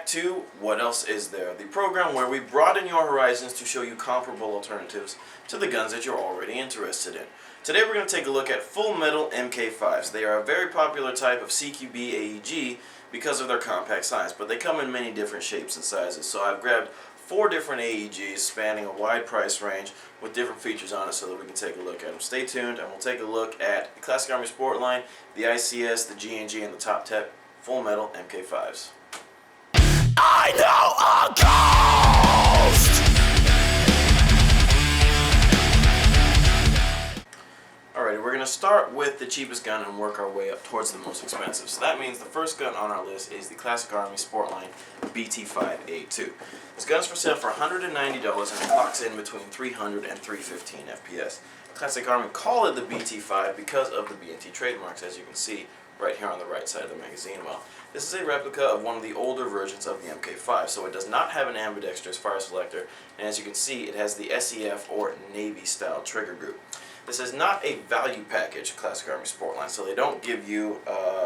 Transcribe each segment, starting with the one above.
back to What Else Is There, the program where we broaden your horizons to show you comparable alternatives to the guns that you're already interested in. Today we're going to take a look at Full Metal MK5s. They are a very popular type of CQB AEG because of their compact size, but they come in many different shapes and sizes. So I've grabbed 4 different AEGs spanning a wide price range with different features on it so that we can take a look at them. Stay tuned and we'll take a look at the Classic Army Sport line, the ICS, the G&G, and the Top Tech Full Metal MK5s. I know a ghost! Alrighty, we're going to start with the cheapest gun and work our way up towards the most expensive. So that means the first gun on our list is the Classic Army Sportline BT5A2. This gun's for sale for $190 and it clocks in between 300 and 315 FPS. Classic Army call it the BT5 because of the BNT trademarks, as you can see right here on the right side of the magazine well. This is a replica of one of the older versions of the MK5, so it does not have an ambidextrous fire selector, and as you can see it has the SEF or Navy style trigger group. This is not a value package Classic Army Sportline, so they don't give you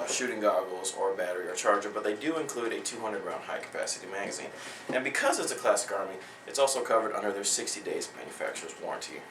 shooting goggles or a battery or charger, but they do include a 200 round high capacity magazine. And because it's a Classic Army, it's also covered under their 60 days manufacturer's warranty.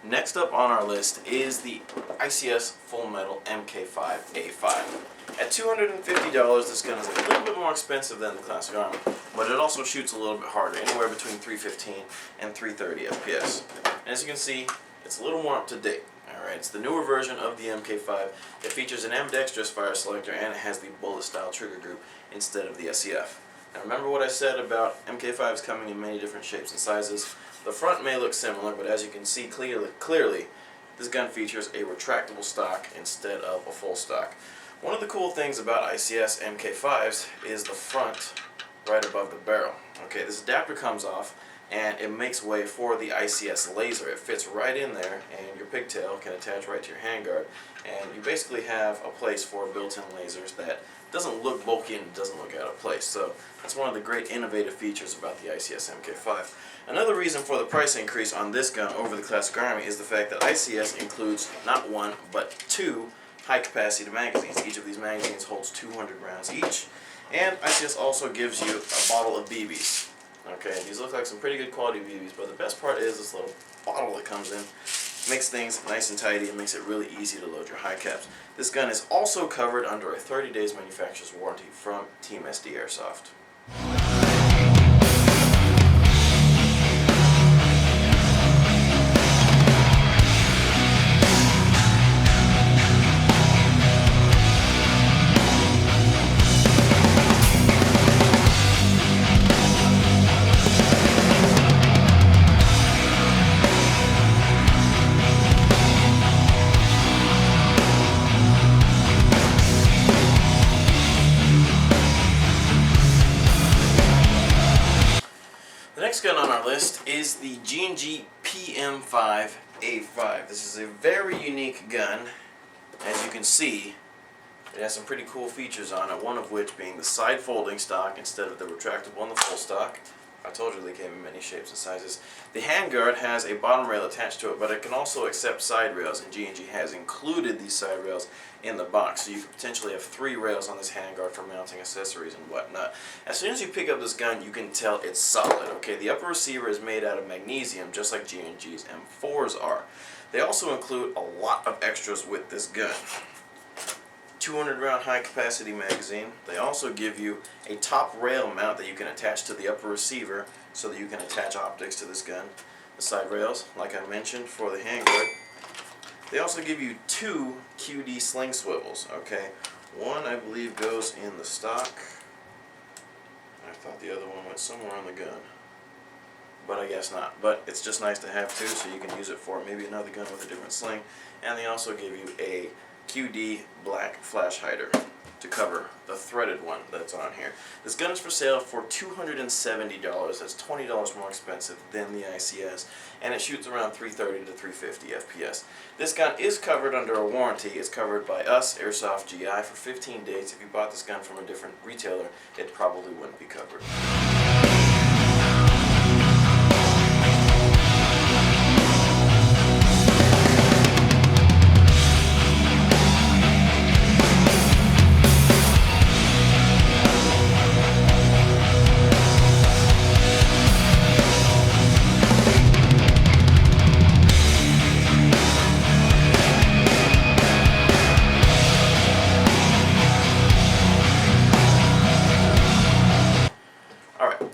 Next up on our list is the ICS Full Metal MK5A5. At $250, this gun is a little bit more expensive than the Classic Army, but it also shoots a little bit harder, anywhere between 315 and 330 FPS. And as you can see, it's a little more up to date. Alright, it's the newer version of the MK5. It features an ambidextrous fire selector and it has the bullet style trigger group instead of the SEF. Now remember what I said about MK5s coming in many different shapes and sizes. The front may look similar, but as you can see clearly, this gun features a retractable stock instead of a full stock. One of the cool things about ICS MK5s is the front right above the barrel. Okay, this adapter comes off and it makes way for the ICS laser. It fits right in there and your pigtail can attach right to your handguard, and you basically have a place for built-in lasers that doesn't look bulky and doesn't look out of place. So that's one of the great innovative features about the ICS MK5. Another reason for the price increase on this gun over the Classic Army is the fact that ICS includes not one but 2 high capacity magazines. Each of these magazines holds 200 rounds each, and ICS also gives you a bottle of BBs. Okay, these look like some pretty good quality BBs, but the best part is this little bottle that comes in makes things nice and tidy and makes it really easy to load your high caps. This gun is also covered under a 30 days manufacturer's warranty from Team SD Airsoft. The next gun on our list is the G&G PM5A5. This is a very unique gun. As you can see, it has some pretty cool features on it, one of which being the side folding stock instead of the retractable and the full stock. I told you they came in many shapes and sizes. The handguard has a bottom rail attached to it, but it can also accept side rails, and G&G has included these side rails in the box, so you could potentially have 3 rails on this handguard for mounting accessories and whatnot. As soon as you pick up this gun, you can tell it's solid. Okay, the upper receiver is made out of magnesium, just like G&G's M4s are. They also include a lot of extras with this gun. 200 round high capacity magazine. They also give you a top rail mount that you can attach to the upper receiver so that you can attach optics to this gun. The side rails, like I mentioned, for the handguard. They also give you 2 QD sling swivels. Okay, one I believe goes in the stock. I thought the other one went somewhere on the gun, but I guess not. But it's just nice to have 2 so you can use it for maybe another gun with a different sling. And they also give you a QD black flash hider. to cover the threaded one that's on here. This gun is for sale for $270. That's $20 more expensive than the ICS, and it shoots around 330 to 350 FPS. This gun is covered under a warranty. It's covered by us, Airsoft GI, for 15 days. If you bought this gun from a different retailer, it probably wouldn't be covered.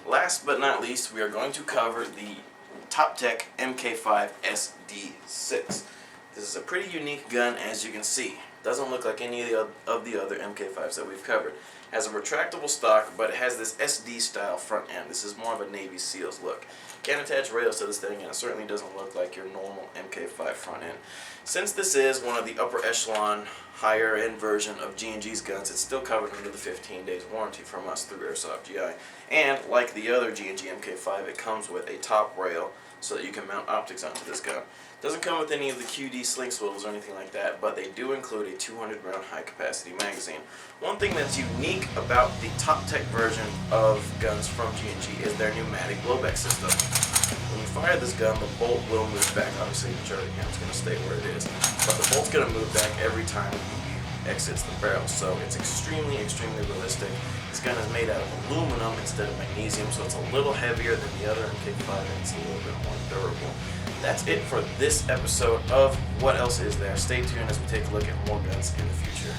Last but not least, we are going to cover the Toptech MK5 SD6. This is a pretty unique gun, as you can see. Doesn't look like any of the other MK5s that we've covered. Has a retractable stock, but it has this SD style front end. This is more of a Navy SEALs look. Can't attach rails to this thing, and it certainly doesn't look like your normal MK5 front end. Since this is one of the upper echelon, higher end version of G&G's guns, it's still covered under the 15 days warranty from us through Airsoft GI. And like the other G&G MK5, it comes with a top rail so that you can mount optics onto this gun. Doesn't come with any of the QD sling swivels or anything like that, but they do include a 200 round high capacity magazine. One thing that's unique about the Toptech version of guns from G&G is their pneumatic blowback system. When you fire this gun, the bolt will move back. Obviously the charging handle is going to stay where it is, but the bolt's going to move back every time it exits the barrel, so it's extremely realistic. This gun is made out of aluminum instead of magnesium, so it's a little heavier than the other MK5 and it's a little bit more durable. That's it for this episode of What Else Is There. Stay tuned as we take a look at more guns in the future.